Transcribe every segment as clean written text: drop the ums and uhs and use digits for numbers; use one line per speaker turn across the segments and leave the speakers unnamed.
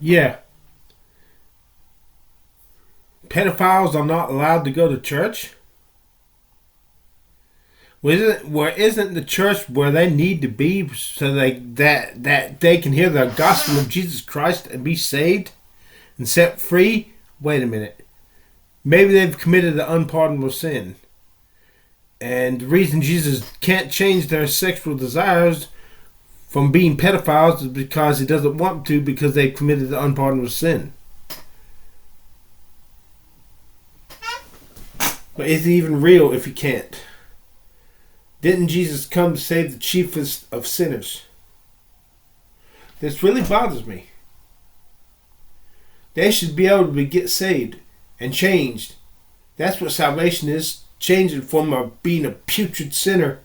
Yeah, pedophiles are not allowed to go to church. Where isn't the church where they need to be so that they can hear the gospel of Jesus Christ and be saved and set free? Wait a minute. Maybe they've committed an unpardonable sin. And the reason Jesus can't change their sexual desires from being pedophiles is because he doesn't want to, because they've committed the unpardonable sin. But is he even real if he can't? Didn't Jesus come to save the chiefest of sinners? This really bothers me. They should be able to get saved and changed. That's what salvation is. Changing from being a putrid sinner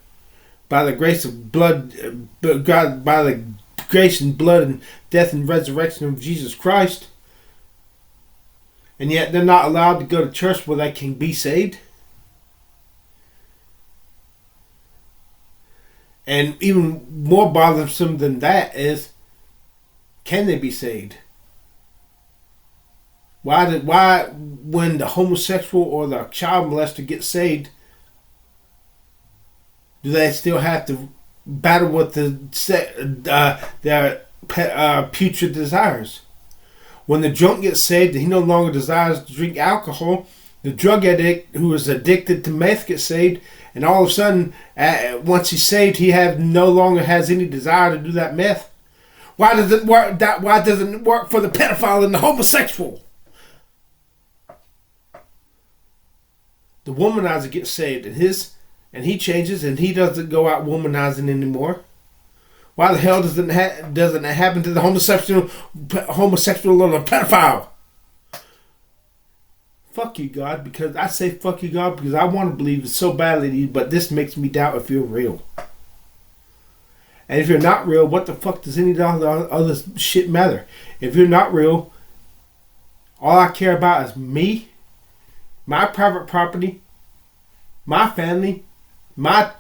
by the grace of blood, God, by the grace and blood and death and resurrection of Jesus Christ. And yet they're not allowed to go to church where they can be saved. And even more bothersome than that is, can they be saved? Why when the homosexual or the child molester gets saved, do they still have to battle with their putrid desires? When the drunk gets saved and he no longer desires to drink alcohol, the drug addict who is addicted to meth gets saved, and all of a sudden, once he's saved, he no longer has any desire to do that meth. Why does it work? Why doesn't it work for the pedophile and the homosexual? The womanizer gets saved, and he changes, and he doesn't go out womanizing anymore. Why the hell doesn't it happen to the homosexual or the pedophile? Fuck you, God, because I say fuck you, God, because I want to believe it so badly, but this makes me doubt if you're real. And if you're not real, what the fuck does any other shit matter? If you're not real, all I care about is me, my private property, my family, my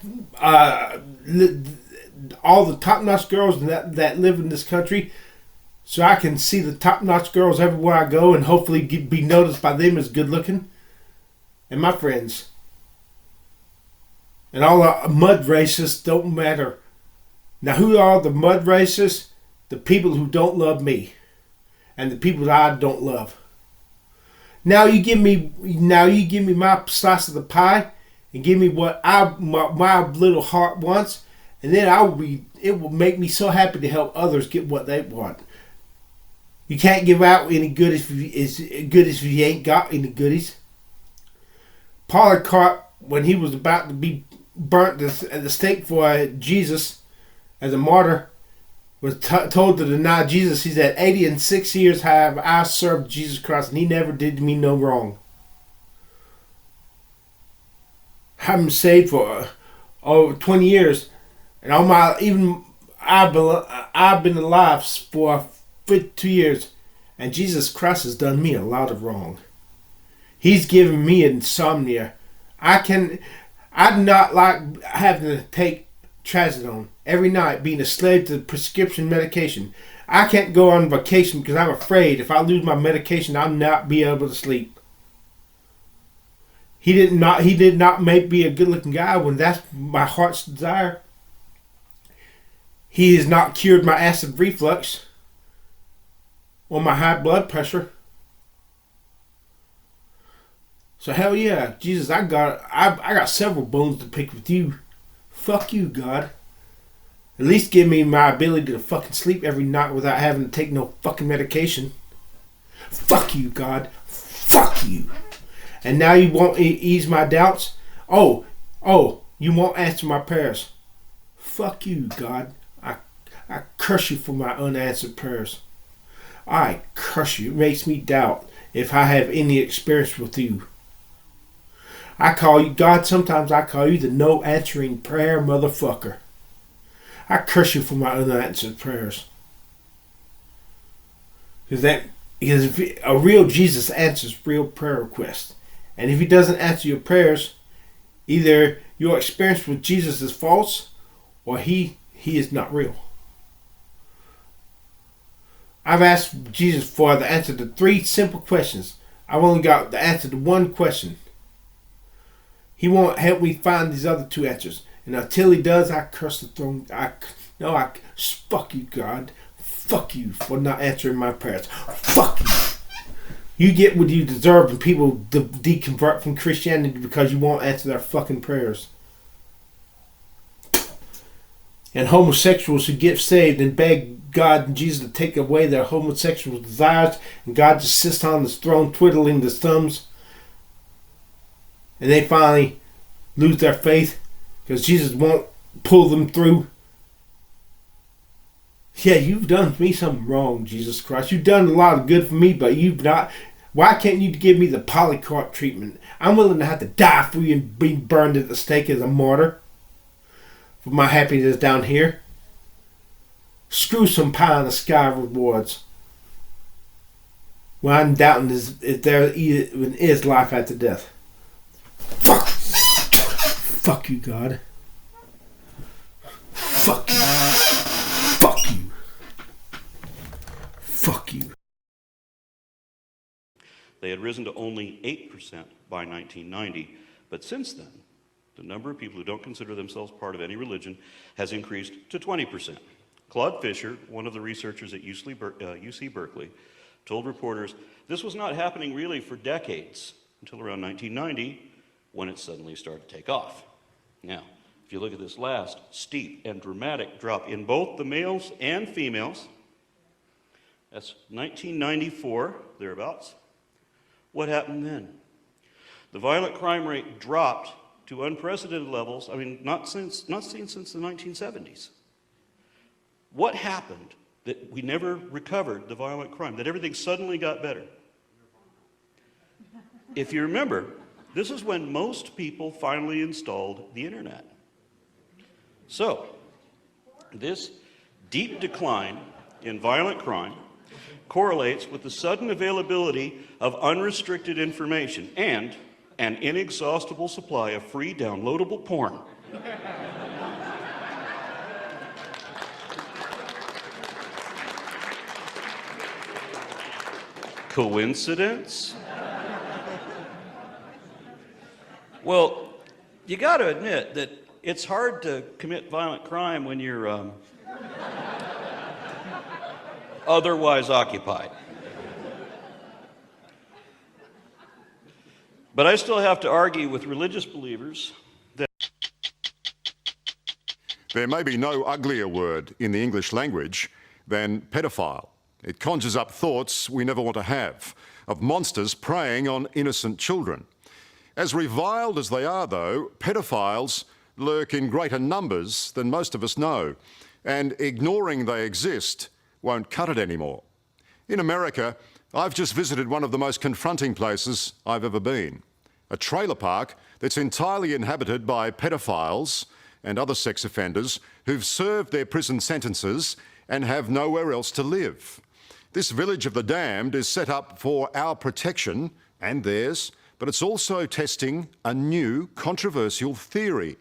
all the top-notch girls that live in this country, so I can see the top-notch girls everywhere I go and hopefully be noticed by them as good-looking, and my friends. And all the mud racists don't matter. Now, who are the mud racists? The people who don't love me, and the people that I don't love. Now you give me my slice of the pie, and give me what my little heart wants, and then it will make me so happy to help others get what they want. You can't give out any goodies if you ain't got any goodies. Polycarp, when he was about to be burnt at the stake for Jesus as a martyr, was told to deny Jesus. He said, 86 years have I served Jesus Christ, and he never did me no wrong. I've been saved for over 20 years, and I've been alive for 52 years, and Jesus Christ has done me a lot of wrong. He's given me insomnia. I do not like having to take trazodone every night, being a slave to prescription medication. I can't go on vacation because I'm afraid if I lose my medication, I'll not be able to sleep. He did not make me a good-looking guy when that's my heart's desire. He has not cured my acid reflux or my high blood pressure. So hell yeah, Jesus, I got several bones to pick with you. Fuck you, God. At least give me my ability to fucking sleep every night without having to take no fucking medication. Fuck you, God. Fuck you. And now you won't ease my doubts? Oh, you won't answer my prayers. Fuck you, God. I curse you for my unanswered prayers. I curse you. It makes me doubt if I have any experience with you. I call you, God, sometimes I call you the no answering prayer motherfucker. I curse you for my unanswered prayers. Because a real Jesus answers real prayer requests. And if he doesn't answer your prayers, either your experience with Jesus is false or he is not real. I've asked Jesus for the answer to 3 simple questions. I've only got the answer to one question. He won't help me find these other 2 answers. And until he does, I curse the throne. Fuck you, God. Fuck you for not answering my prayers. Fuck you. You get what you deserve when people deconvert from Christianity because you won't answer their fucking prayers. And homosexuals who get saved and beg God and Jesus to take away their homosexual desires, and God just sits on his throne twiddling his thumbs, and they finally lose their faith because Jesus won't pull them through. Yeah, you've done me something wrong, Jesus Christ. You've done a lot of good for me, but you've not. Why can't you give me the Polycarp treatment? I'm willing to have to die for you and be burned at the stake as a martyr for my happiness down here. Screw some pie in the sky rewards. Well, I'm doubting if there even is life after death. Fuck. Fuck you, God. Fuck you. Fuck you. Fuck you.
They had risen to only 8% by 1990, but since then, the number of people who don't consider themselves part of any religion has increased to 20%. Claude Fisher, one of the researchers at UC Berkeley, told reporters this was not happening really for decades until around 1990 when it suddenly started to take off. Now, if you look at this last steep and dramatic drop in both the males and females, that's 1994, thereabouts. What happened then? The violent crime rate dropped to unprecedented levels, not seen since the 1970s. What happened that we never recovered the violent crime, that everything suddenly got better? If you remember, this is when most people finally installed the internet. So, this deep decline in violent crime correlates with the sudden availability of unrestricted information and an inexhaustible supply of free downloadable porn. Coincidence? Well, you got to admit that it's hard to commit violent crime when you're otherwise occupied. But I still have to argue with religious believers that
there may be no uglier word in the English language than pedophile. It conjures up thoughts we never want to have, of monsters preying on innocent children. As reviled as they are, though, pedophiles lurk in greater numbers than most of us know, and ignoring they exist won't cut it anymore. In America, I've just visited one of the most confronting places I've ever been, a trailer park that's entirely inhabited by pedophiles and other sex offenders who've served their prison sentences and have nowhere else to live. This village of the damned is set up for our protection and theirs, but it's also testing a new controversial theory,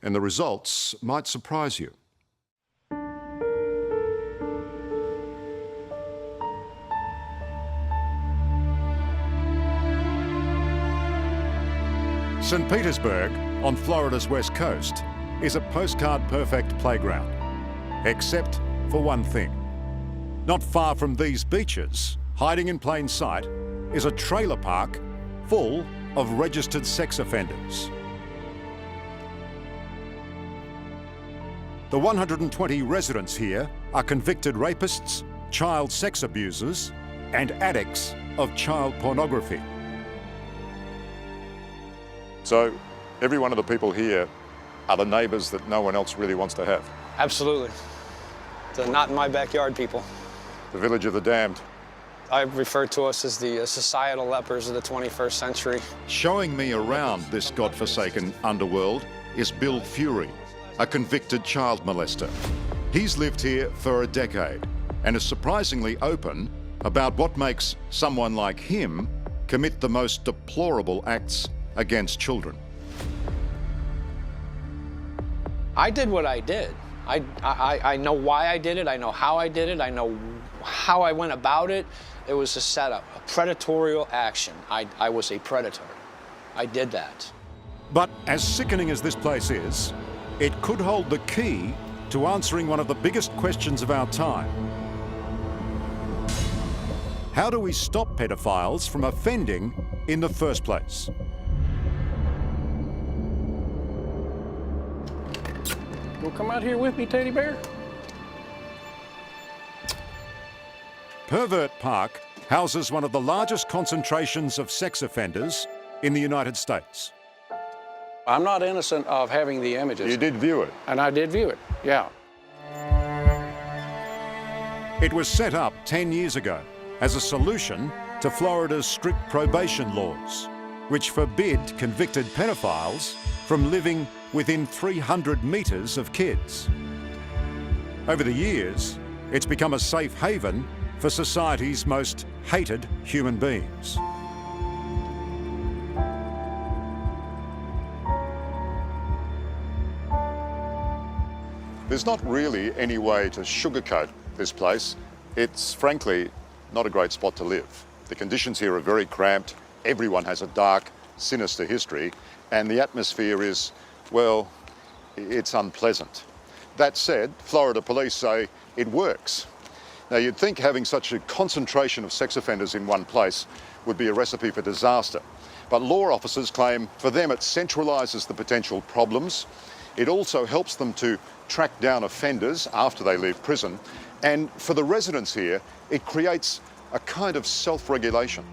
and the results might surprise you. St. Petersburg, on Florida's west coast, is a postcard-perfect playground, except for one thing. Not far from these beaches, hiding in plain sight, is a trailer park full of registered sex offenders. The 120 residents here are convicted rapists, child sex abusers, and addicts of child pornography. So, every one of the people here are the neighbours that no one else really wants to have.
Absolutely. The not in my backyard people.
The village of the damned.
I refer to us as the societal lepers of the 21st century.
Showing me around this godforsaken underworld is Bill Fury, a convicted child molester. He's lived here for a decade and is surprisingly open about what makes someone like him commit the most deplorable acts against children.
I did what I did. I know why I did it. I know how I did it. I know How I went about it, it was a setup, a predatorial action. I was a predator. I did that.
But as sickening as this place is, it could hold the key to answering one of the biggest questions of our time. How do we stop pedophiles from offending in the first place?
You'll come out here with me, teddy bear?
Pervert Park houses one of the largest concentrations of sex offenders in the United States.
I'm not innocent of having the images.
You did view it?
And I did view it, yeah.
It was set up 10 years ago as a solution to Florida's strict probation laws, which forbid convicted pedophiles from living within 300 metres of kids. Over the years, it's become a safe haven for society's most hated human beings.
There's not really any way to sugarcoat this place. It's frankly not a great spot to live. The conditions here are very cramped, everyone has a dark, sinister history, and the atmosphere is, well, it's unpleasant. That said, Florida police say it works. Now, you'd think having such a concentration of sex offenders in one place would be a recipe for disaster. But law officers claim for them it centralises the potential problems. It also helps them to track down offenders after they leave prison. And for the residents here, it creates a kind of self-regulation.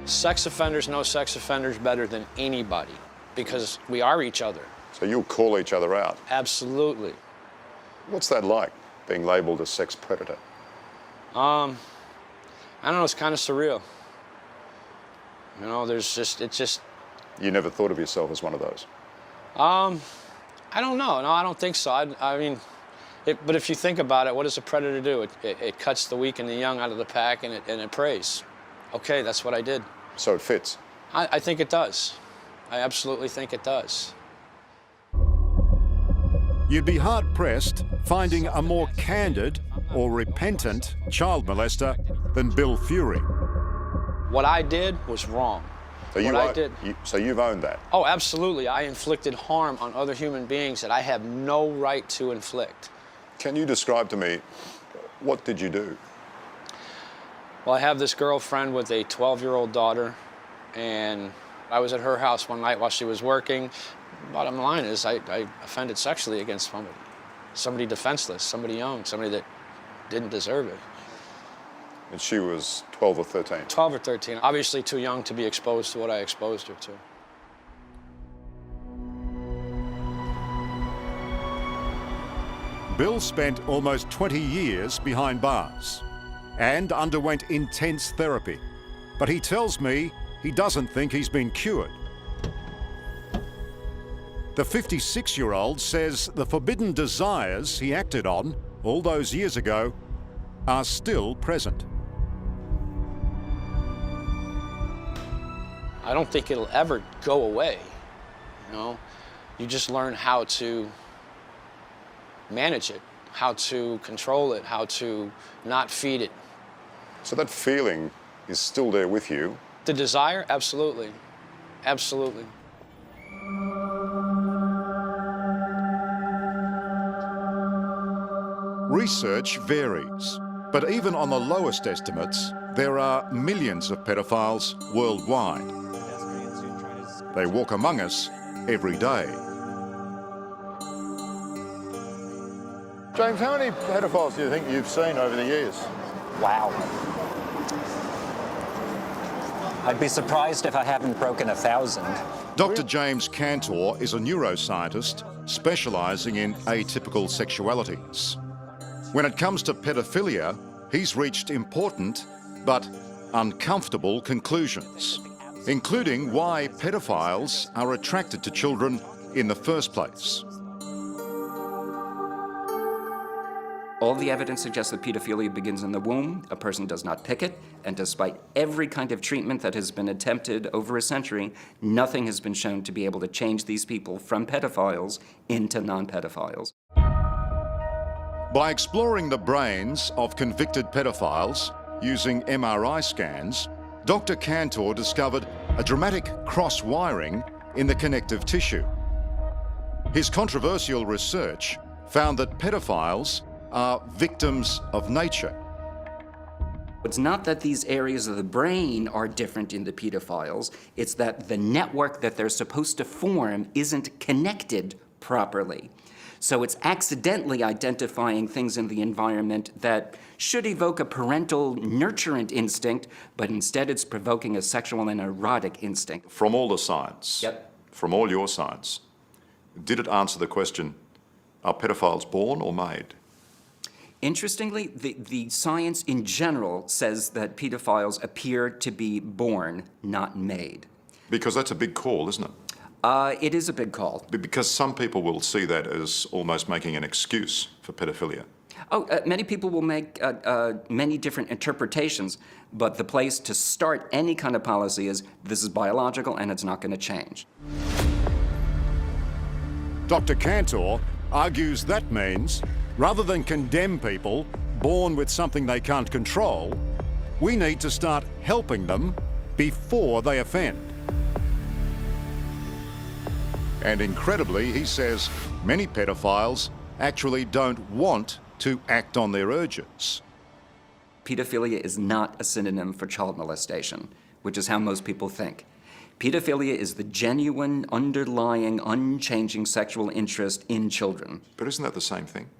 Sex offenders know sex offenders better than anybody because we are each other.
So you'll call each other out.
Absolutely.
What's that like, being labelled a sex predator?
I don't know, it's kind of surreal. You know, it's just...
You never thought of yourself as one of those?
I don't know. No, I don't think so. I mean, but if you think about it, what does a predator do? It cuts the weak and the young out of the pack and it preys. Okay, that's what I did.
So it fits?
I think it does. I absolutely think it does.
You'd be hard-pressed finding a more candid or repentant child molester than Bill Fury.
What I did was wrong.
So you've owned that?
Oh, absolutely. I inflicted harm on other human beings that I have no right to inflict.
Can you describe to me, what did you do?
Well, I have this girlfriend with a 12-year-old daughter, and I was at her house one night while she was working. Bottom line is I offended sexually against somebody defenseless, somebody young, somebody that didn't deserve it.
And she was 12 or 13?
12 or 13. Obviously too young to be exposed to what I exposed her to.
Bill spent almost 20 years behind bars and underwent intense therapy. But he tells me he doesn't think he's been cured. The 56-year-old says the forbidden desires he acted on all those years ago are still present.
I don't think it'll ever go away, you know? You just learn how to manage it, how to control it, how to not feed it.
So that feeling is still there with you?
The desire? Absolutely. Absolutely.
Research varies, but even on the lowest estimates, there are millions of pedophiles worldwide. They walk among us every day.
James, how many pedophiles do you think you've seen over the years?
Wow. I'd be surprised if I haven't broken 1,000.
Dr. James Cantor is a neuroscientist specialising in atypical sexualities. When it comes to pedophilia, he's reached important but uncomfortable conclusions, including why pedophiles are attracted to children in the first place.
All the evidence suggests that pedophilia begins in the womb. A person does not pick it, and despite every kind of treatment that has been attempted over a century, nothing has been shown to be able to change these people from pedophiles into non-pedophiles.
By exploring the brains of convicted pedophiles using MRI scans, Dr. Cantor discovered a dramatic cross-wiring in the connective tissue. His controversial research found that pedophiles are victims of nature.
It's not that these areas of the brain are different in the pedophiles, it's that the network that they're supposed to form isn't connected properly. So it's accidentally identifying things in the environment that should evoke a parental nurturant instinct, but instead it's provoking a sexual and erotic instinct.
From all the science,
Yep.
from all your science, did it answer the question, are pedophiles born or made?
Interestingly, the science in general says that pedophiles appear to be born, not made.
Because that's a big call, isn't it?
It is a big call.
Because some people will see that as almost making an excuse for pedophilia.
Many people will make many different interpretations, but the place to start any kind of policy is this is biological and it's not going to change.
Dr. Cantor argues that means, rather than condemn people born with something they can't control, we need to start helping them before they offend. And incredibly, he says many pedophiles actually don't want to act on their urges.
Pedophilia is not a synonym for child molestation, which is how most people think. Pedophilia is the genuine, underlying, unchanging sexual interest in children.
But isn't that the same thing?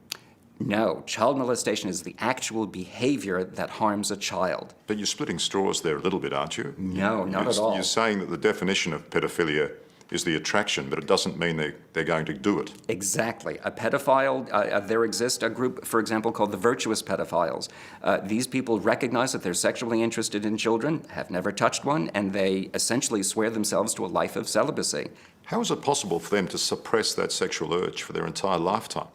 No, child molestation is the actual behavior that harms a child.
But you're splitting straws there a little bit, aren't you?
No, not at all.
You're saying that the definition of pedophilia is the attraction, but it doesn't mean they're going to do it.
Exactly. A pedophile, there exists a group, for example, called the virtuous pedophiles. These people recognize that they're sexually interested in children, have never touched one, and they essentially swear themselves to a life of celibacy.
How is it possible for them to suppress that sexual urge for their entire lifetime?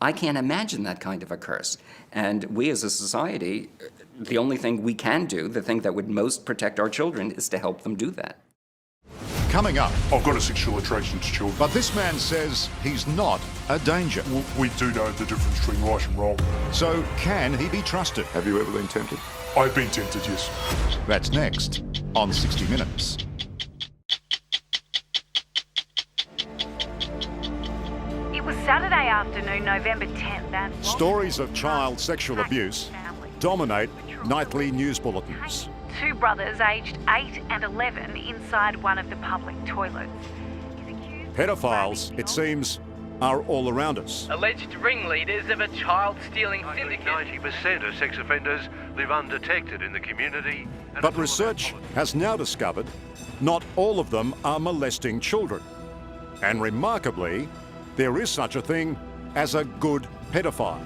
I can't imagine that kind of a curse. And we as a society, the only thing we can do, the thing that would most protect our children, is to help them do that.
Coming up.
I've got a sexual attraction to children.
But this man says he's not a danger.
We do know the difference between right and wrong.
So can he be trusted?
Have you ever been tempted?
I've been tempted, yes.
That's next on 60 Minutes.
It was Saturday afternoon, November 10th, and
Stories of child sexual abuse dominate nightly news bulletins.
two brothers aged 8 and 11 inside one of the public toilets.
Pedophiles, it seems, are all around us.
Alleged ringleaders of a child-stealing syndicate.
90% of sex offenders live undetected in the community.
But research has now discovered not all of them are molesting children. And remarkably, there is such a thing as a good pedophile.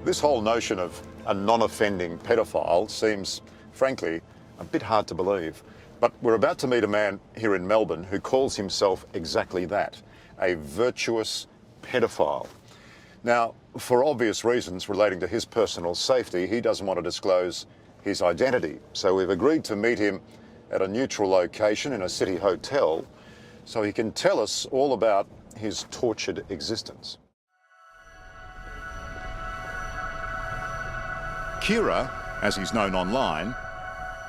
This whole notion of a non-offending pedophile seems, frankly, a bit hard to believe. But we're about to meet a man here in Melbourne who calls himself exactly that, a virtuous pedophile. Now, for obvious reasons relating to his personal safety, he doesn't want to disclose his identity. So we've agreed to meet him at a neutral location in a city hotel so he can tell us all about his tortured existence.
Kira, as he's known online,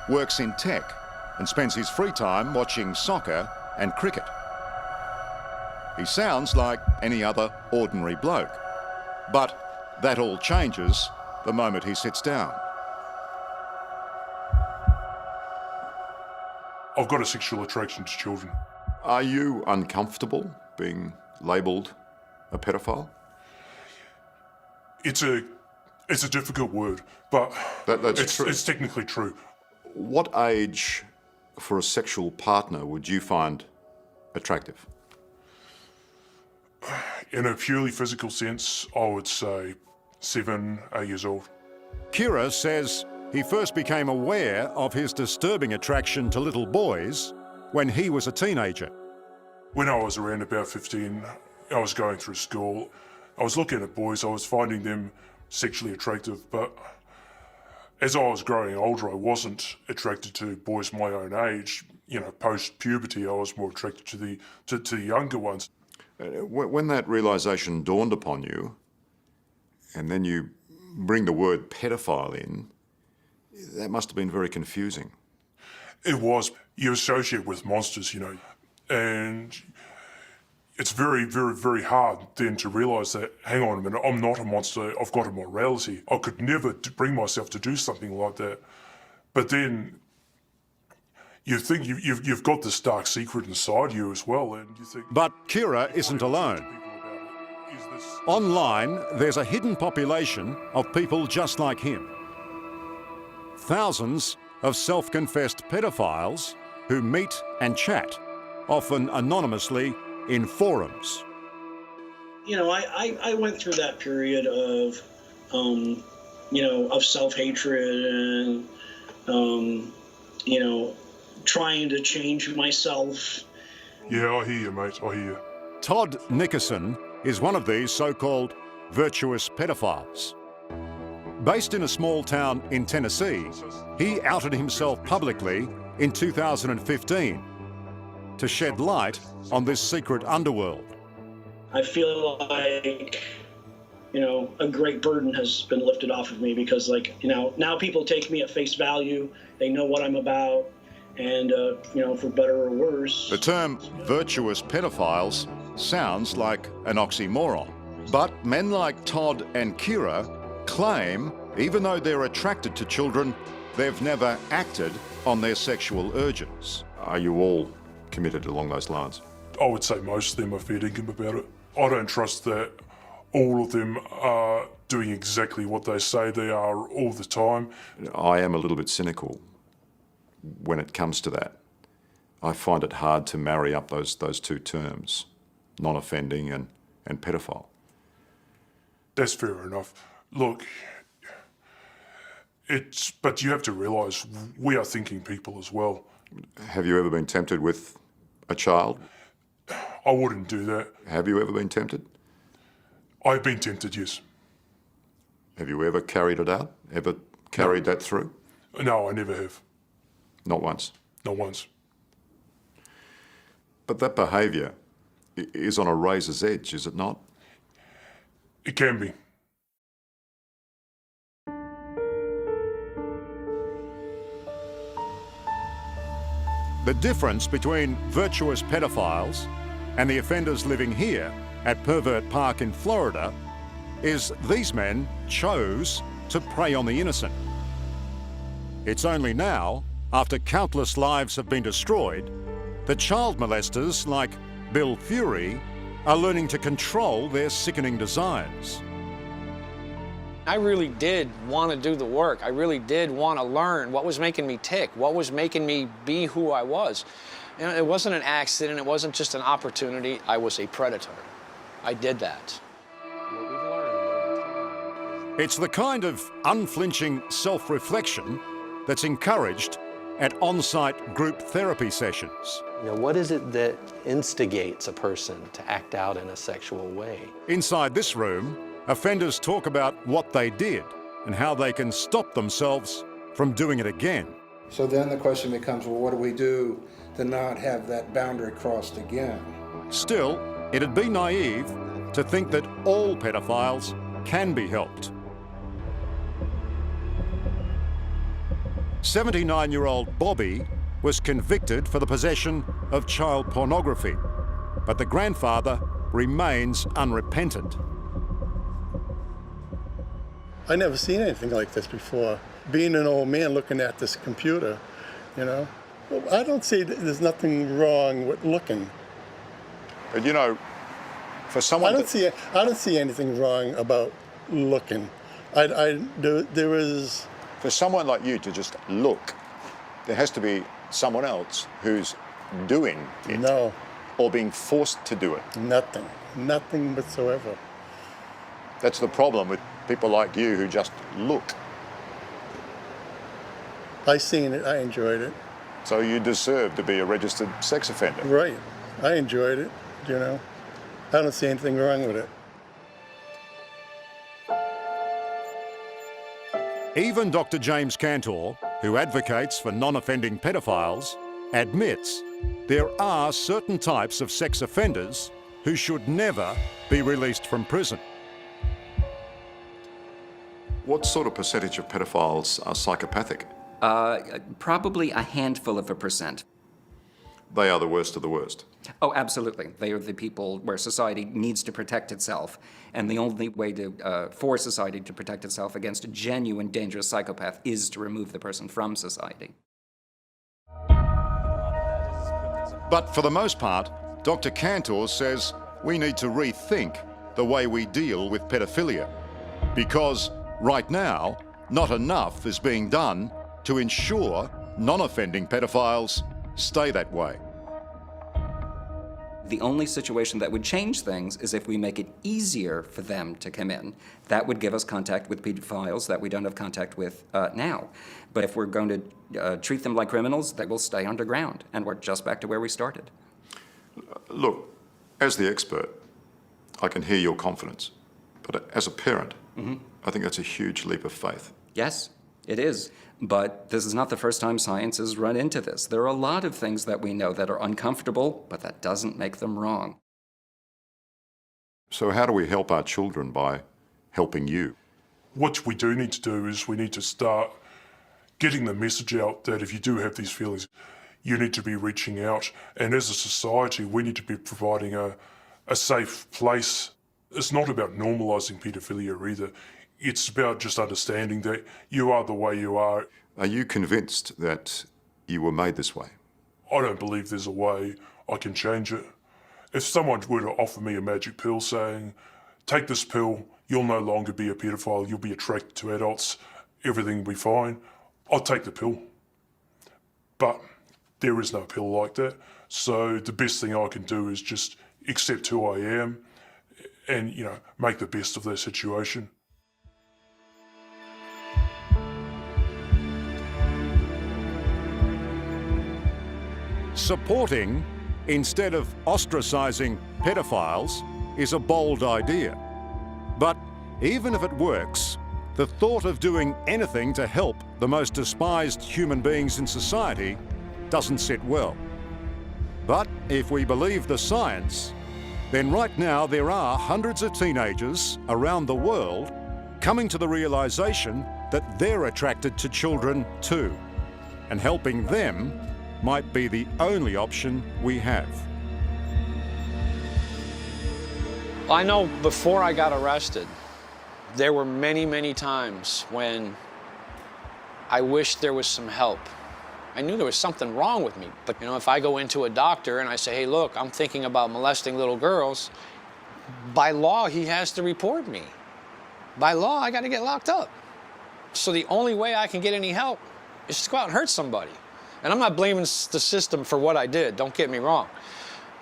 works in tech and spends his free time watching soccer and cricket. He sounds like any other ordinary bloke, but that all changes the moment he sits down.
I've got a sexual attraction to children.
Are you uncomfortable being labelled a pedophile?
It's a difficult word, but
that's true.
It's technically true.
What age for a sexual partner would you find attractive?
In a purely physical sense, I would say 7, 8 years old.
Kira says he first became aware of his disturbing attraction to little boys when he was a teenager.
When I was around about 15, I was going through school. I was looking at boys, I was finding them sexually attractive, but as I was growing older, I wasn't attracted to boys my own age. You know, post-puberty, I was more attracted to the younger ones.
When that realisation dawned upon you, and then you bring the word pedophile in, that must have been very confusing.
It was. You associate with monsters, you know, and it's very, very, very hard then to realise that, hang on a minute, I'm not a monster, I've got a morality. I could never bring myself to do something like that. But then you think you've got this dark secret inside you as well, and you think...
But Kira isn't alone. Online, there's a hidden population of people just like him. Thousands of self-confessed pedophiles who meet and chat, often anonymously, in forums.
You know, I went through that period of, you know, of self-hatred and, you know, trying to change myself.
Yeah, I hear you, mate, I hear you.
Todd Nickerson is one of these so-called virtuous pedophiles. Based in a small town in Tennessee, he outed himself publicly in 2015 to shed light on this secret underworld.
I feel like, you know, a great burden has been lifted off of me because, like, you know, now people take me at face value. They know what I'm about, and, you know, for better or worse.
The term virtuous pedophiles sounds like an oxymoron. But men like Todd and Kira claim, even though they're attracted to children, they've never acted on their sexual urges. Are you all committed along those lines?
I would say most of them are fair dinkum about it. I don't trust that all of them are doing exactly what they say they are all the time.
I am a little bit cynical when it comes to that. I find it hard to marry up those two terms, non-offending and pedophile.
That's fair enough. Look, but you have to realise we are thinking people as well.
Have you ever been tempted with a child?
I wouldn't do that.
Have you ever been tempted?
I've been tempted, yes.
Have you ever carried it out? Ever carried that through?
No, I never have.
Not once?
Not once.
But that behaviour is on a razor's edge, is it not?
It can be.
The difference between virtuous pedophiles and the offenders living here at Pervert Park in Florida is these men chose to prey on the innocent. It's only now, after countless lives have been destroyed, that child molesters like Bill Fury are learning to control their sickening desires.
I really did want to do the work. I really did want to learn what was making me tick, what was making me be who I was. You know, it wasn't an accident, it wasn't just an opportunity. I was a predator. I did that.
It's the kind of unflinching self-reflection that's encouraged at on-site group therapy sessions.
You know, what is it that instigates a person to act out in a sexual way?
Inside this room, offenders talk about what they did and how they can stop themselves from doing it again.
So then the question becomes, well, what do we do to not have that boundary crossed again?
Still, it'd be naive to think that all pedophiles can be helped. 79-year-old Bobby was convicted for the possession of child pornography, but the grandfather remains unrepentant.
I never seen anything like this before. Being an old man looking at this computer, you know, well, I don't see there's nothing wrong with looking.
But you know, for someone
I don't see anything wrong about looking. There is.
For someone like you to just look, there has to be someone else who's doing it.
No.
Or being forced to do it.
Nothing. Nothing whatsoever.
That's the problem with people like you who just look.
I seen it, I enjoyed it.
So you deserve to be a registered sex offender.
Right. I enjoyed it, you know. I don't see anything wrong with it.
Even Dr. James Cantor, who advocates for non-offending pedophiles, admits there are certain types of sex offenders who should never be released from prison.
What sort of percentage of pedophiles are psychopathic?
Probably a handful of a percent.
They are the worst of the worst.
Oh, absolutely. They are the people where society needs to protect itself. And the only way for society to protect itself against a genuine dangerous psychopath is to remove the person from society.
But for the most part, Dr. Cantor says we need to rethink the way we deal with pedophilia. Because right now, not enough is being done to ensure non-offending pedophiles stay that way.
The only situation that would change things is if we make it easier for them to come in. That would give us contact with pedophiles that we don't have contact with now. But if we're going to treat them like criminals, they will stay underground, and we're just back to where we started.
Look, as the expert, I can hear your confidence. But as a parent, I think that's a huge leap of faith.
Yes, it is. But this is not the first time science has run into this. There are a lot of things that we know that are uncomfortable, but that doesn't make them wrong.
So how do we help our children by helping you?
What we do need to do is we need to start getting the message out that if you do have these feelings, you need to be reaching out. And as a society, we need to be providing a safe place. It's not about normalising paedophilia either. It's about just understanding that you are the way you are.
Are you convinced that you were made this way?
I don't believe there's a way I can change it. If someone were to offer me a magic pill saying, take this pill, you'll no longer be a paedophile, you'll be attracted to adults, everything will be fine, I'll take the pill. But there is no pill like that. So the best thing I can do is just accept who I am and, you know, make the best of that situation.
Supporting, instead of ostracising pedophiles, is a bold idea. But even if it works, the thought of doing anything to help the most despised human beings in society doesn't sit well. But if we believe the science, then right now there are hundreds of teenagers around the world coming to the realization that they're attracted to children too, and helping them might be the only option we have.
I know before I got arrested, there were many, many times when I wished there was some help. I knew there was something wrong with me, but you know, if I go into a doctor and I say, hey, look, I'm thinking about molesting little girls, by law, he has to report me. By law, I got to get locked up. So the only way I can get any help is to go out and hurt somebody. And I'm not blaming the system for what I did, don't get me wrong.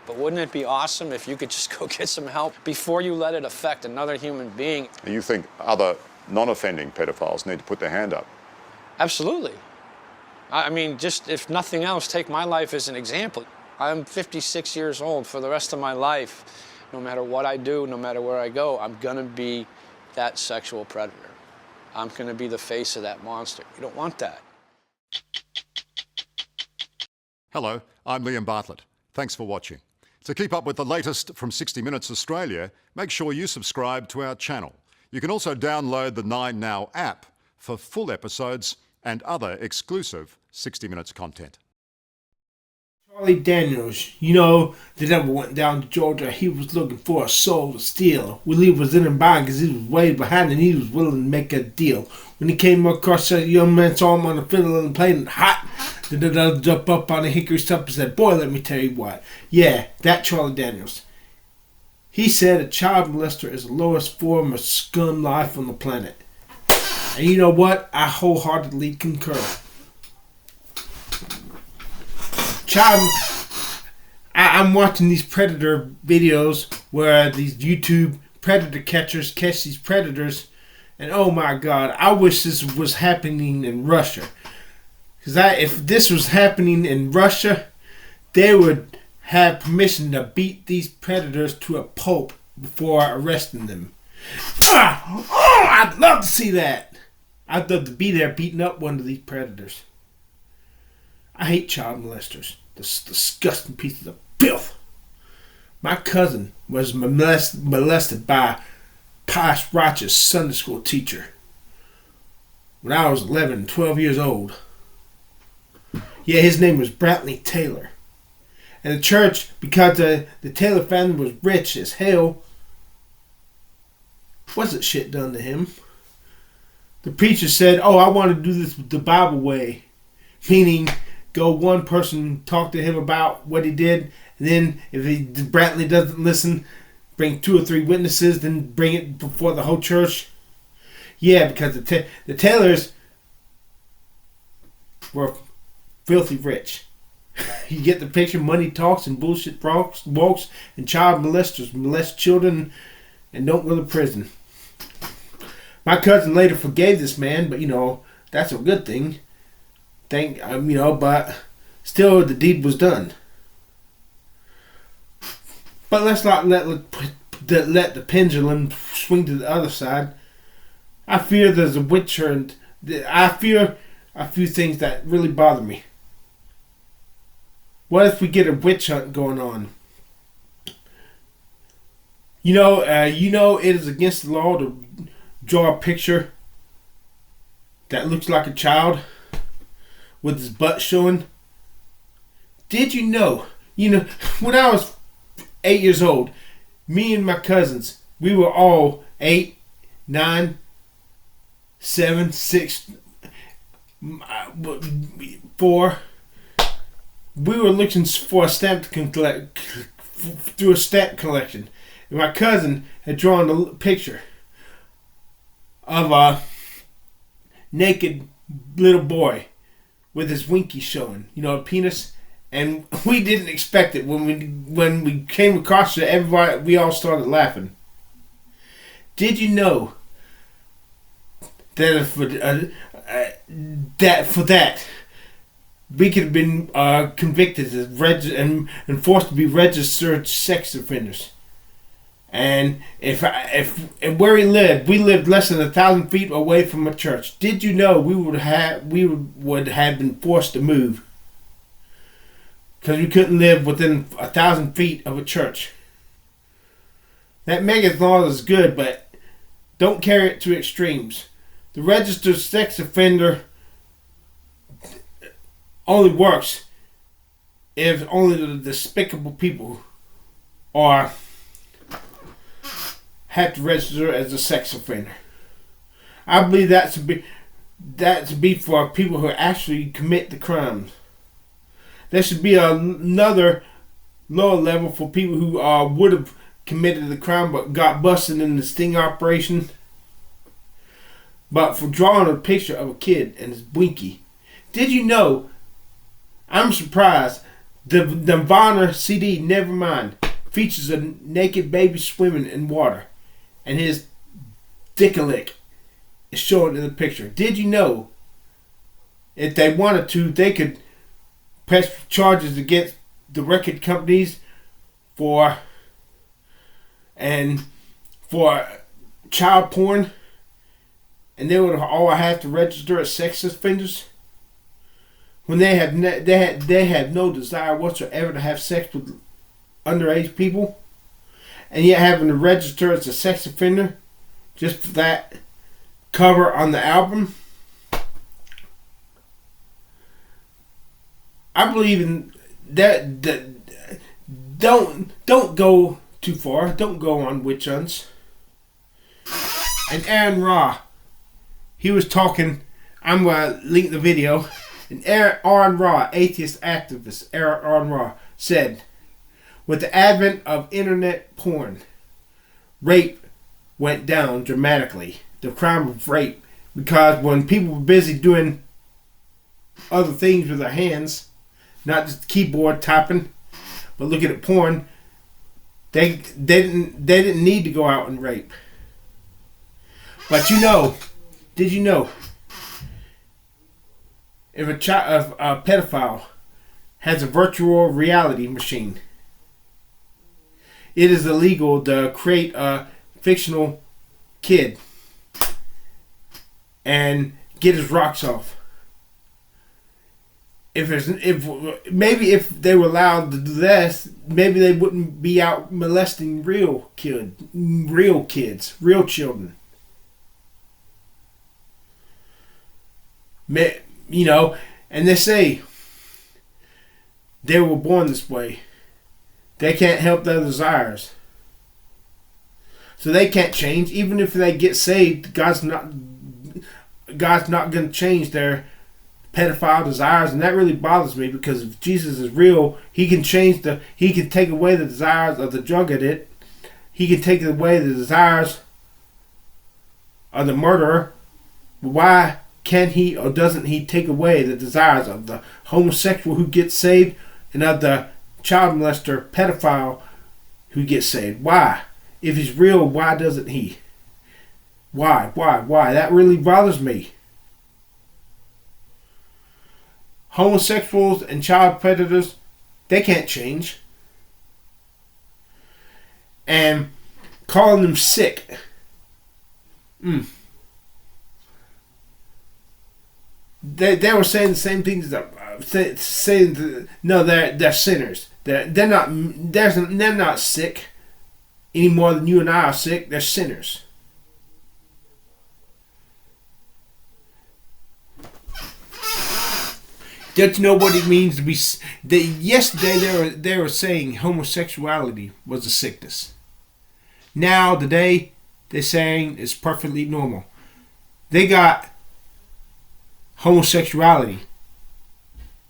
But wouldn't it be awesome if you could just go get some help before you let it affect another human being?
You think other non-offending pedophiles need to put their hand up?
Absolutely. I mean, just if nothing else, take my life as an example. I'm 56 years old. For the rest of my life, no matter what I do, no matter where I go, I'm gonna be that sexual predator. I'm gonna be the face of that monster. You don't want that.
Hello, I'm Liam Bartlett. Thanks for watching. To keep up with the latest from 60 Minutes Australia, make sure you subscribe to our channel. You can also download the 9Now app for full episodes and other exclusive 60 Minutes content.
Charlie Daniels, you know, the devil went down to Georgia. He was looking for a soul to steal. Willie was in a bind because he was way behind and he was willing to make a deal. When he came across a young man, saw him on the fiddle and playing hot, the jump up on a hickory stump and said, boy, let me tell you what. Yeah, that Charlie Daniels. He said a child molester is the lowest form of scum life on the planet. And you know what? I wholeheartedly concur. I'm watching these predator videos where these YouTube predator catchers catch these predators, and oh my God, I wish this was happening in Russia. Because if this was happening in Russia, they would have permission to beat these predators to a pulp before arresting them. I'd love to see that. I'd love to be there beating up one of these predators. I hate child molesters. This disgusting pieces of filth. My cousin was molested by a pious, righteous Sunday school teacher when I was 11, 12 years old. Yeah, his name was Bradley Taylor. And the church, because the Taylor family was rich as hell, wasn't shit done to him. The preacher said, "Oh, I want to do this the Bible way," meaning go one person talk to him about what he did, and then if Bradley doesn't listen, bring 2 or 3 witnesses, then bring it before the whole church. Yeah, because the Taylors were filthy rich. You get the picture. Money talks and bullshit walks, and child molesters molest children and don't go to prison. My cousin later forgave this man, but that's a good thing. But still the deed was done. But let's not let the pendulum swing to the other side. I fear there's a witch hunt. I fear a few things that really bother me. What if we get a witch hunt going on? It is against the law to draw a picture that looks like a child with his butt showing. Did you know? When I was 8 years old, me and my cousins, we were all 8, 9, 7, 6, 4. We were looking for a stamp to collect through a stamp collection, and my cousin had drawn a picture of a naked little boy with his winky showing, a penis, and we didn't expect it. When we came across it, we all started laughing. Did you know that for that we could have been convicted and forced to be registered sex offenders? And if where we lived less than 1,000 feet away from a church. Did you know we would have been forced to move because we couldn't live within 1,000 feet of a church? That Megan's law is good, but don't carry it to extremes. The registered sex offender only works if only the despicable people have to register as a sex offender. I believe that to be for people who actually commit the crimes. There should be another lower level for people who would have committed the crime but got busted in the sting operation. But for drawing a picture of a kid and his winky. Did you know? I'm surprised. The Nirvana CD, Nevermind, features a naked baby swimming in water, and his dick-a-lick is shown in the picture. Did you know? If they wanted to, they could press charges against the record companies for child porn, and they would all have to register as sex offenders when they have no desire whatsoever to have sex with underage people, and yet having to register as a sex offender just for that cover on the album. I believe in that. Don't go too far. Don't go on witch hunts. And Aron Ra, he was talking. I'm gonna link the video. And Aron Ra, atheist activist Aron Ra, said, with the advent of internet porn, rape went down dramatically. The crime of rape, because when people were busy doing other things with their hands, not just keyboard typing, but looking at porn, they didn't need to go out and rape. But did you know? If a pedophile has a virtual reality machine it is illegal to create a fictional kid and get his rocks off. If they were allowed to do this, maybe they wouldn't be out molesting real kids, real children. You know, and they say they were born this way. They can't help their desires. So they can't change. Even if they get saved, God's not going to change their pedophile desires, and that really bothers me, because if Jesus is real, he can take away the desires of the drug addict. He can take away the desires of the murderer. Why can he or doesn't he take away the desires of the homosexual who gets saved and of the child molester, pedophile who gets saved? Why? If he's real, why doesn't he? Why? That really bothers me. Homosexuals and child predators, they can't change. And calling them sick. They were saying the same things that no, they're sinners. They're not sick any more than you and I are sick. They're sinners. Don't you know what it means to be? Yesterday they were saying homosexuality was a sickness. Now today they're saying it's perfectly normal. They got homosexuality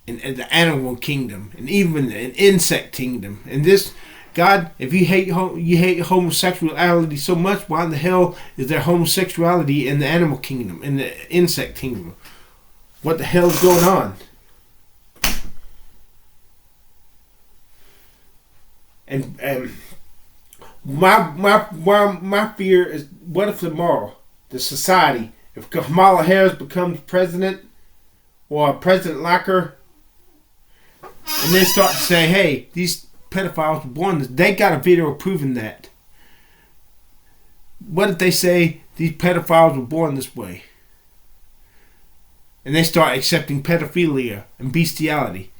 in the animal kingdom and even an insect kingdom. And this, God, if you hate homosexuality so much, why in the hell is there homosexuality in the animal kingdom, in the insect kingdom? What the hell's going on? And my fear is, what if tomorrow the society, if Kamala Harris becomes president, or a president like her, and they start to say, hey, these pedophiles were born this, they got a video proving that. What if they say these pedophiles were born this way? And they start accepting pedophilia and bestiality.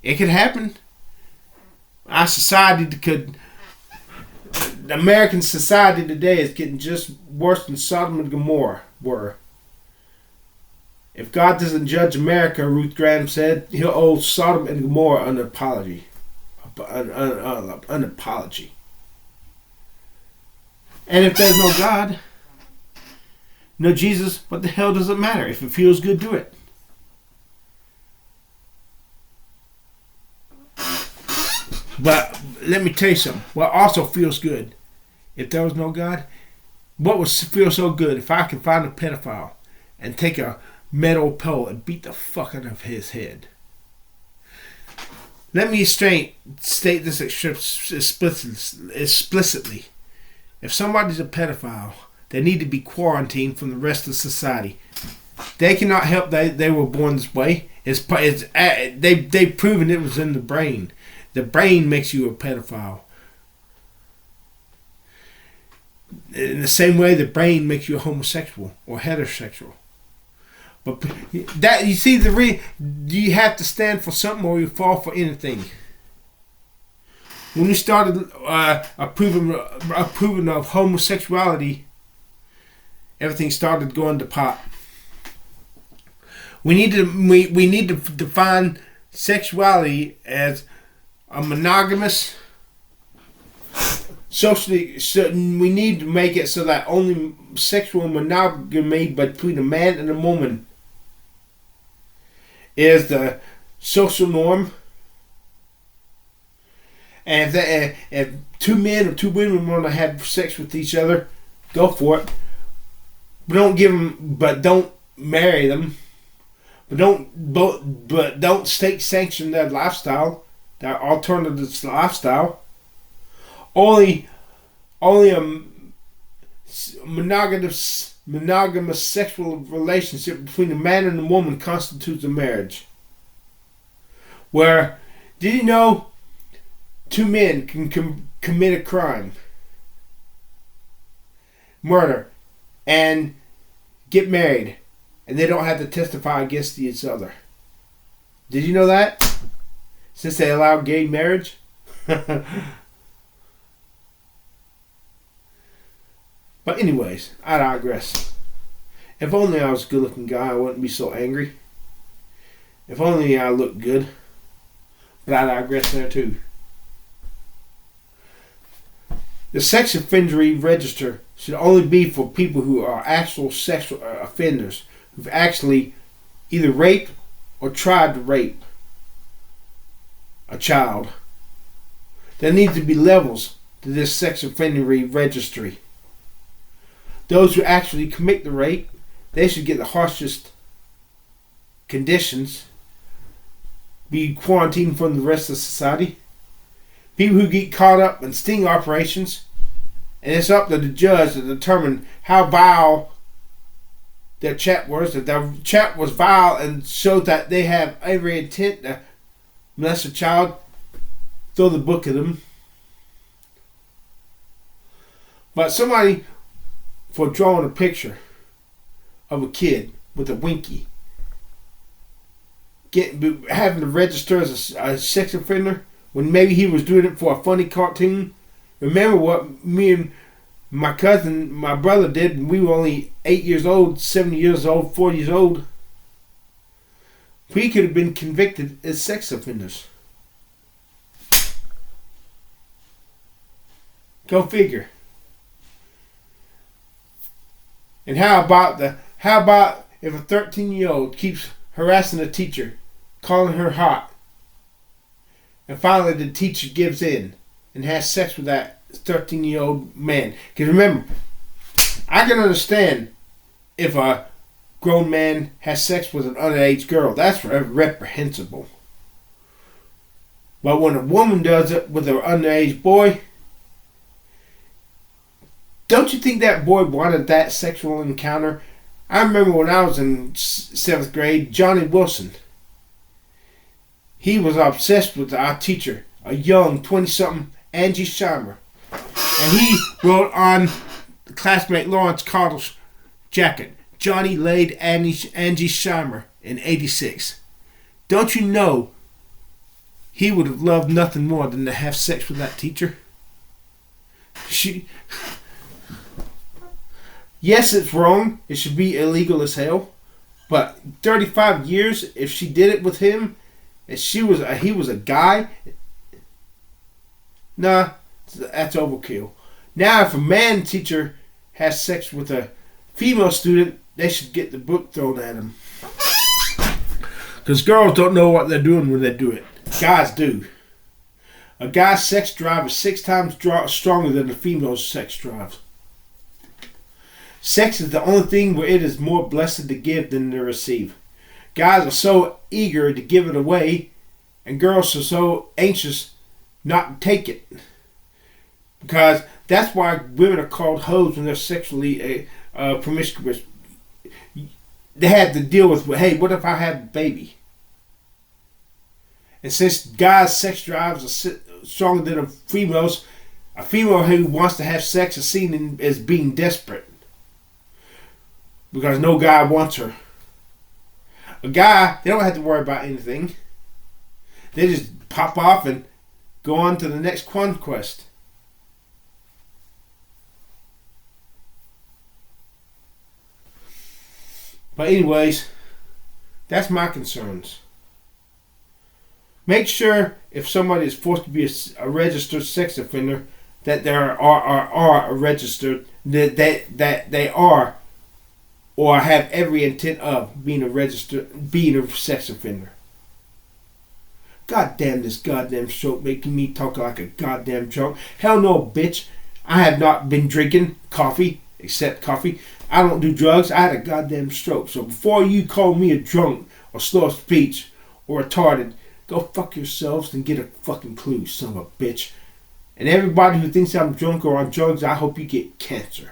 It could happen. Our society the American society today is getting just worse than Sodom and Gomorrah were. If God doesn't judge America, Ruth Graham said, he'll owe Sodom and Gomorrah an apology. An apology. And if there's no God, no Jesus, what the hell does it matter? If it feels good, do it. But let me tell you something. What also feels good, if there was no God, what would feel so good if I could find a pedophile and take a metal pole and beat the fuck out of his head? Let me state this explicitly. If somebody's a pedophile, they need to be quarantined from the rest of society. They cannot help that they were born this way. They've proven it was in the brain. The brain makes you a pedophile. In the same way, the brain makes you a homosexual or heterosexual. But that, you see, you have to stand for something or you fall for anything. When we started approving of homosexuality, everything started going to pot. We need to define sexuality as a monogamous, socially. So we need to make it so that only sexual monogamy between a man and a woman is the social norm. And if two men or two women want to have sex with each other, go for it. But don't marry them. But don't state sanction their lifestyle, their alternative lifestyle. Only a monogamous sexual relationship between a man and a woman constitutes a marriage. Where, did you know, two men can commit a crime, murder, and get married, and they don't have to testify against each other. Did you know that? Since they allow gay marriage? But anyways, I digress. If only I was a good-looking guy, I wouldn't be so angry. If only I looked good. But I digress there too. The sex offender register should only be for people who are actual sexual offenders, who've actually either raped or tried to rape a child. There needs to be levels to this sex offender registry. Those who actually commit the rape, they should get the harshest conditions, be quarantined from the rest of society. People who get caught up in sting operations, and it's up to the judge to determine how vile their chat was. If their chat was vile and showed that they have every intent to molest a child, throw the book at them. But somebody, for drawing a picture of a kid with a winky, having to register as a sex offender when maybe he was doing it for a funny cartoon. Remember what me and my cousin, my brother did when we were only 8 years old, 7 years old, 4 years old. We could have been convicted as sex offenders. Go figure. And how about if a 13-year-old keeps harassing a teacher, calling her hot, and finally the teacher gives in and has sex with that 13-year-old man? Because remember, I can understand if a grown man has sex with an underage girl. That's reprehensible. But when a woman does it with an underage boy, don't you think that boy wanted that sexual encounter? I remember when I was in 7th grade, Johnny Wilson. He was obsessed with our teacher, a young 20-something Angie Scheimer. And he wrote on classmate Lawrence Caudle's jacket, Johnny laid Angie Scheimer in 86. Don't you know he would have loved nothing more than to have sex with that teacher? Yes, it's wrong. It should be illegal as hell. But 35 years, if she did it with him, and he was a guy, nah, that's overkill. Now, if a man teacher has sex with a female student, they should get the book thrown at them. Because girls don't know what they're doing when they do it. Guys do. A guy's sex drive is 6 times stronger than a female's sex drive. Sex is the only thing where it is more blessed to give than to receive. Guys are so eager to give it away, and girls are so anxious not to take it. Because that's why women are called hoes when they're sexually promiscuous. They have to deal with, hey, what if I have a baby? And since guys' sex drives are stronger than a female who wants to have sex is seen as being desperate. Because no guy wants her. A guy, they don't have to worry about anything. They just pop off and go on to the next conquest. But anyways, that's my concerns. Make sure if somebody is forced to be a registered sex offender that they are registered, that they are or have every intent of being a sex offender. God damn this goddamn stroke making me talk like a goddamn drunk. Hell no, bitch. I have not been drinking coffee, except coffee. I don't do drugs. I had a goddamn stroke. So before you call me a drunk or slow of speech or retarded, go fuck yourselves and get a fucking clue, son of a bitch. And everybody who thinks I'm drunk or on drugs, I hope you get cancer.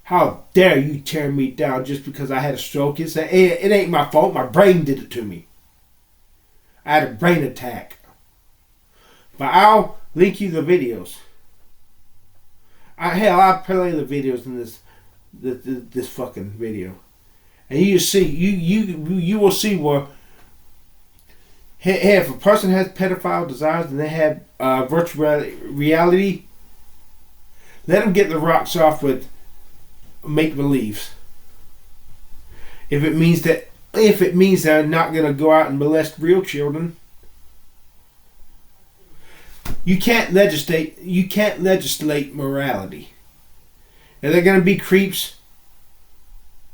How dare you tear me down just because I had a stroke? It ain't my fault. My brain did it to me. I had a brain attack. But I'll link you the videos. I'll play the videos in this fucking video, and you see you will see where if a person has pedophile desires and they have virtual reality, let them get the rocks off with make believes. If it means they're not going to go out and molest real children. You can't legislate morality. If they're going to be creeps,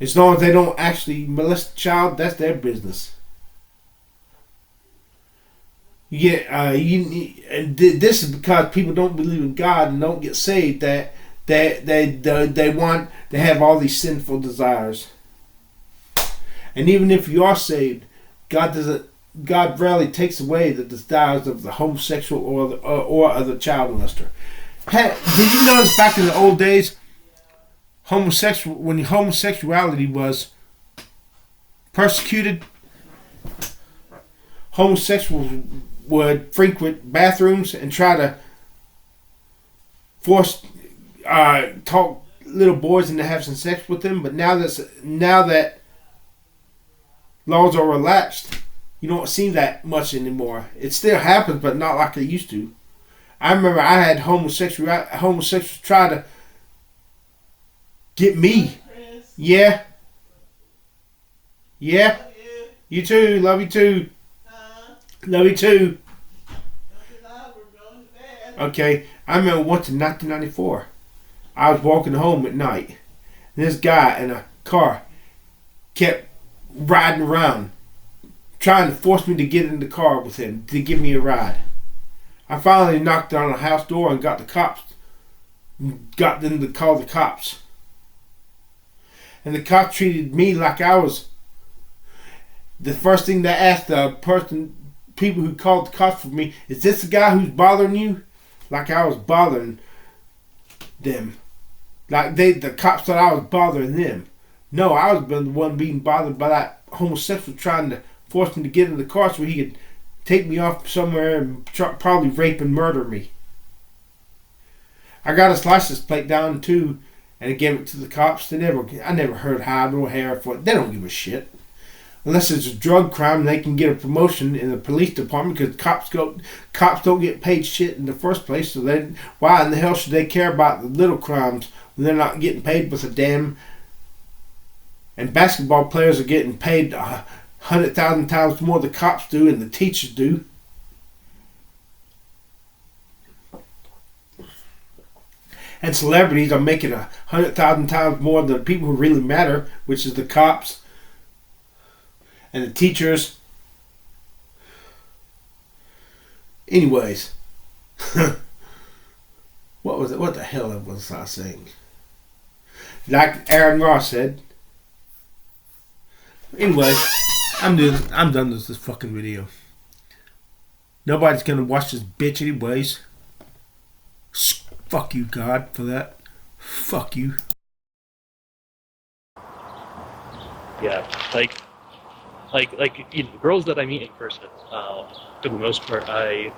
as long as they don't actually molest a child, that's their business. This is because people don't believe in God and don't get saved that they want to have all these sinful desires. And even if you are saved, God rarely takes away the desires of the homosexual or of the child molester. Did you notice back in the old days, when homosexuality was persecuted, homosexuals would frequent bathrooms and try to talk little boys into having sex with them. But now that laws are relaxed, you don't see that much anymore. It still happens, but not like it used to. I remember I had homosexuals try to get me. Yeah. Yeah. You too. Love you too. Love you too. Okay. I remember once in 1994. I was walking home at night. And this guy in a car kept riding around, trying to force me to get in the car with him to give me a ride. I finally knocked on a house door and got them to call the cops. And the cops treated me like I was the first thing they asked people who called the cops for me, is this the guy who's bothering you? Like I was bothering them. Like the cops thought I was bothering them. No, I was the one being bothered by that homosexual trying to force me to get in the car so he could take me off somewhere and probably rape and murder me. I got his license plate down too, and I gave it to the cops. I never heard hide or hair for it. They don't give a shit. Unless it's a drug crime, they can get a promotion in the police department because cops don't get paid shit in the first place. So why in the hell should they care about the little crimes when they're not getting paid with a damn? And basketball players are getting paid 100,000 times more than the cops do and the teachers do. And celebrities are making 100,000 times more than the people who really matter, which is the cops and the teachers. Anyways, what was it? What the hell was I saying? Like Aron Ra said. Anyways, I'm done with this fucking video. Nobody's gonna watch this bitch anyways. Fuck you, God, for that. Fuck you.
Yeah, like you know, girls that I meet in person, for the most part, I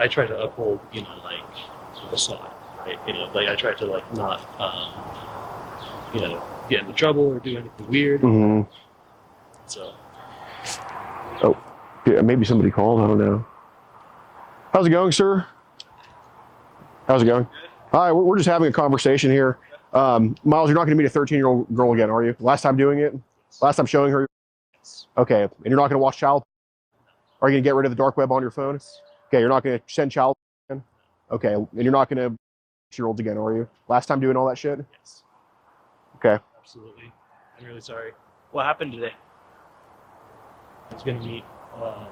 try to uphold, you know, like the facade, right? You know, like I try to like not, you know, get into trouble or do anything weird.
Mm-hmm.
So.
Oh, yeah, maybe somebody called. I don't know. How's it going, sir? How's it going? Hi, we're just having a conversation here. Miles, you're not going to meet a 13-year-old girl again, are you? Last time doing it? Last time showing her? Okay, and you're not going to watch child? Are you going to get rid of the dark web on your phone? Okay, you're not going to send child again? Okay, and you're not going to year olds again, are you? Last time doing all that shit?
Yes.
Okay.
Absolutely. I'm really sorry. What happened today? I was going to meet a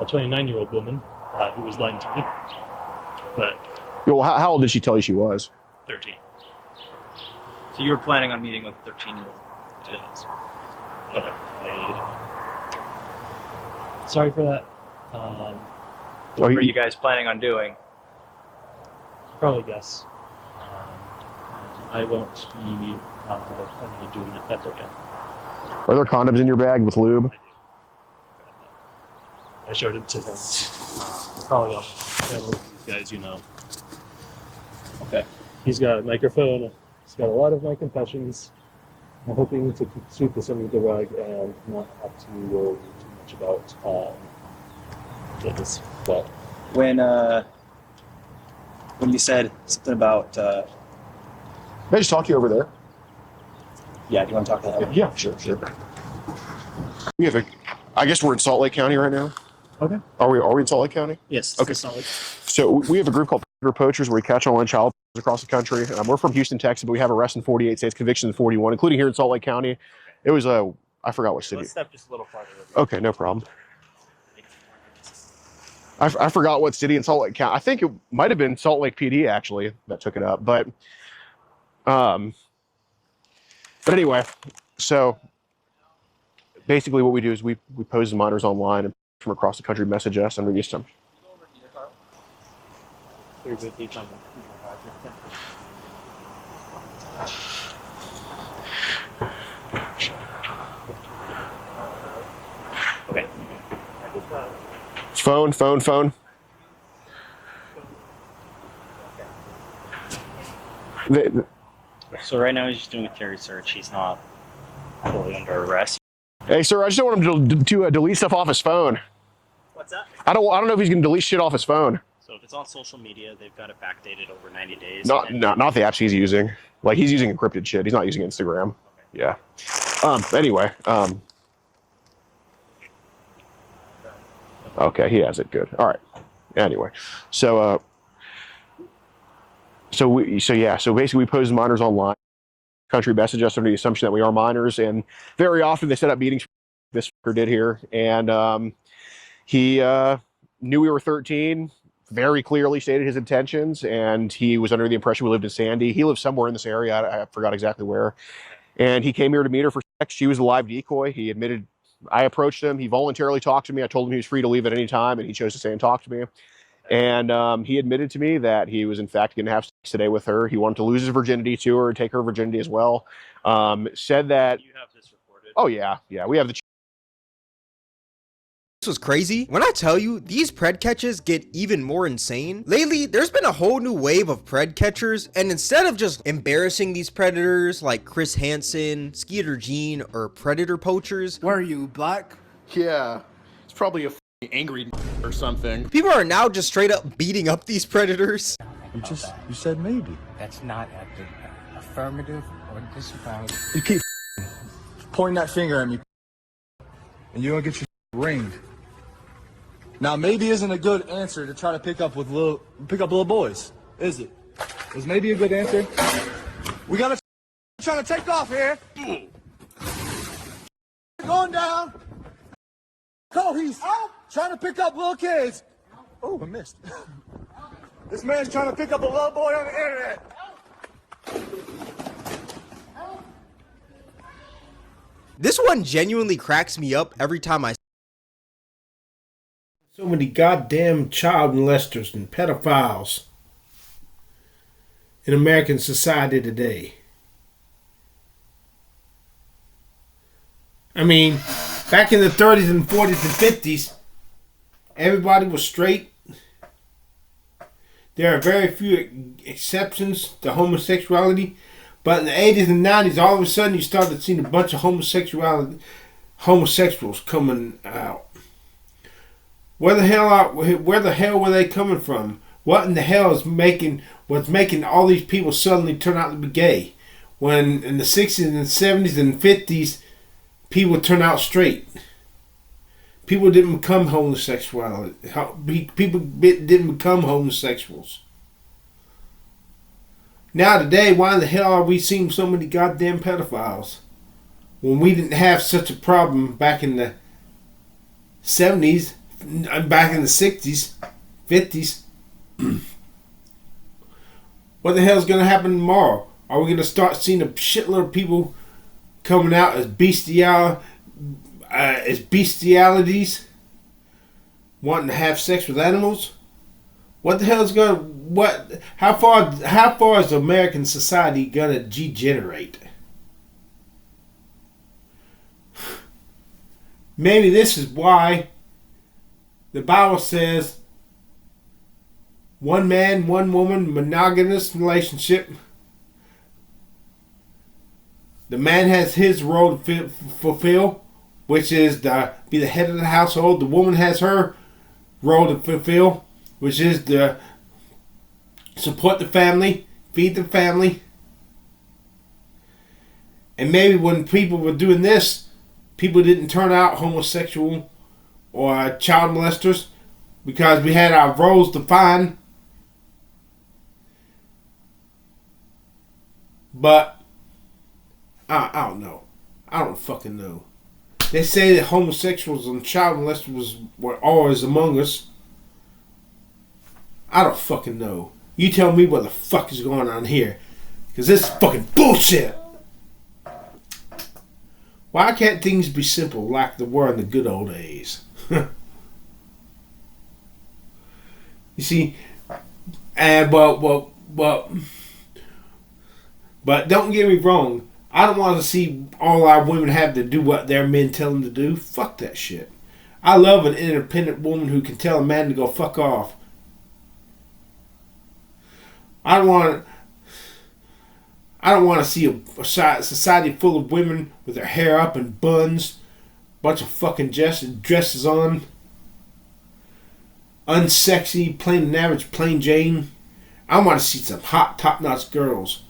29-year-old woman who was lying to me, but...
Well, how old did she tell you she was?
13.
So you were planning on meeting with a 13-year-old?
Yes. Okay. Sorry for that.
What were you guys planning on doing?
Probably yes. I won't be planning on doing it ever again.
Are there condoms in your bag with lube?
I showed it to him. Calling up these guys, you know. Okay. He's got a microphone. He's got a lot of my confessions. I'm hoping to sweep this under the rug and not have to worry too much about this. But
When you said something about
Can I just talk to you over there?
yeah, do you want to talk to that?
Yeah, sure. We have I guess we're in Salt Lake County right now.
Okay.
Are we in Salt Lake County?
Yes.
Okay. So we have a group called Poachers where we catch online child across the country. We're from Houston, Texas, but we have arrests in 48 states, convictions in 41, including here in Salt Lake County. It was I forgot what city.
Let's step just a little farther.
Okay, no problem. I forgot what city in Salt Lake County. I think it might have been Salt Lake PD actually that took it up, but anyway, so basically what we do is we pose the minors online and from across the country message us and release them.
Okay.
Phone.
So right now he's just doing a Terry search. He's not fully under arrest.
Hey, sir, I just don't want him to delete stuff off his phone.
What's that?
I don't know if he's going to delete shit off his phone.
So if it's on social media, they've got it backdated over 90 days.
Not the apps he's using. Like he's using encrypted shit. He's not using Instagram. Okay. Yeah. Anyway. Okay, he has it. Good. All right. Anyway, so basically we pose minors online. Country message us under the assumption that we are minors, and very often they set up meetings. This fucker did here, and he knew we were 13. Very clearly stated his intentions, and he was under the impression we lived in Sandy. He lives somewhere in this area. I forgot exactly where. And he came here to meet her for sex. She was a live decoy. He admitted. I approached him. He voluntarily talked to me. I told him he was free to leave at any time, and he chose to stay and talk to me. And he admitted to me that he was in fact going to have sex today with her. He wanted to lose his virginity to her, take her virginity as well. Said that. You have this recorded? Oh yeah, we have the.
This was crazy. When I tell you, these pred catches get even more insane. Lately, there's been a whole new wave of pred catchers, and instead of just embarrassing these predators like Chris Hansen, Skeeter Jean, or predator poachers.
Why are you, black?
Yeah, it's probably a angry or something.
People are now just straight up beating up these predators.
You said maybe. That's not at the affirmative or disavowed. You keep pointing that finger at me, and you're gonna get your ringed. Now, maybe isn't a good answer to try to pick up little boys, is it? Is maybe a good answer? We gotta trying to take off here. Going down. Oh, he's trying to pick up little kids. Oh, I missed. This man's trying to pick up a little boy on the internet.
This one genuinely cracks me up every time I.
So many goddamn child molesters and pedophiles in American society today. I mean, back in the 30s and 40s and 50s, everybody was straight. There are very few exceptions to homosexuality. But in the 80s and 90s, all of a sudden you started seeing a bunch of homosexuals coming out. Where the hell were they coming from? What in the hell was making all these people suddenly turn out to be gay? When in the 60s and 70s and 50s, people turned out straight. People didn't become homosexuals. People didn't become homosexuals. Now today, why in the hell are we seeing so many goddamn pedophiles? When we didn't have such a problem back in the 70s, back in the 60s, 50s. What the hell is going to happen tomorrow? Are we going to start seeing a shitload of people coming out as bestialities, wanting to have sex with animals? What the hell is how far is American society going to degenerate? Maybe this is why The Bible says one man, one woman, monogamous relationship. The man has his role to fulfill, which is to be the head of the household. The woman has her role to fulfill, which is to support the family, feed the family. And maybe when people were doing this, people didn't turn out homosexual or child molesters because we had our roles defined. But I don't know. I don't fucking know. They say that homosexuals and child molesters were always among us. I don't fucking know. You tell me what the fuck is going on here. Because this is fucking bullshit. Why can't things be simple like they were in the good old days? You see, but don't get me wrong. I don't want to see all our women have to do what their men tell them to do. Fuck that shit. I love an independent woman who can tell a man to go fuck off. I don't want to see a society full of women with their hair up in buns, bunch of fucking dresses on, unsexy, plain and average, plain Jane. I want to see some hot, top-notch girls.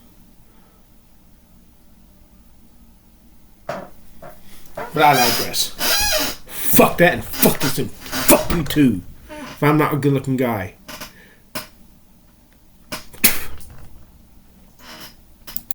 But I digress. Fuck that and fuck this and fuck you too. If I'm not a good-looking guy.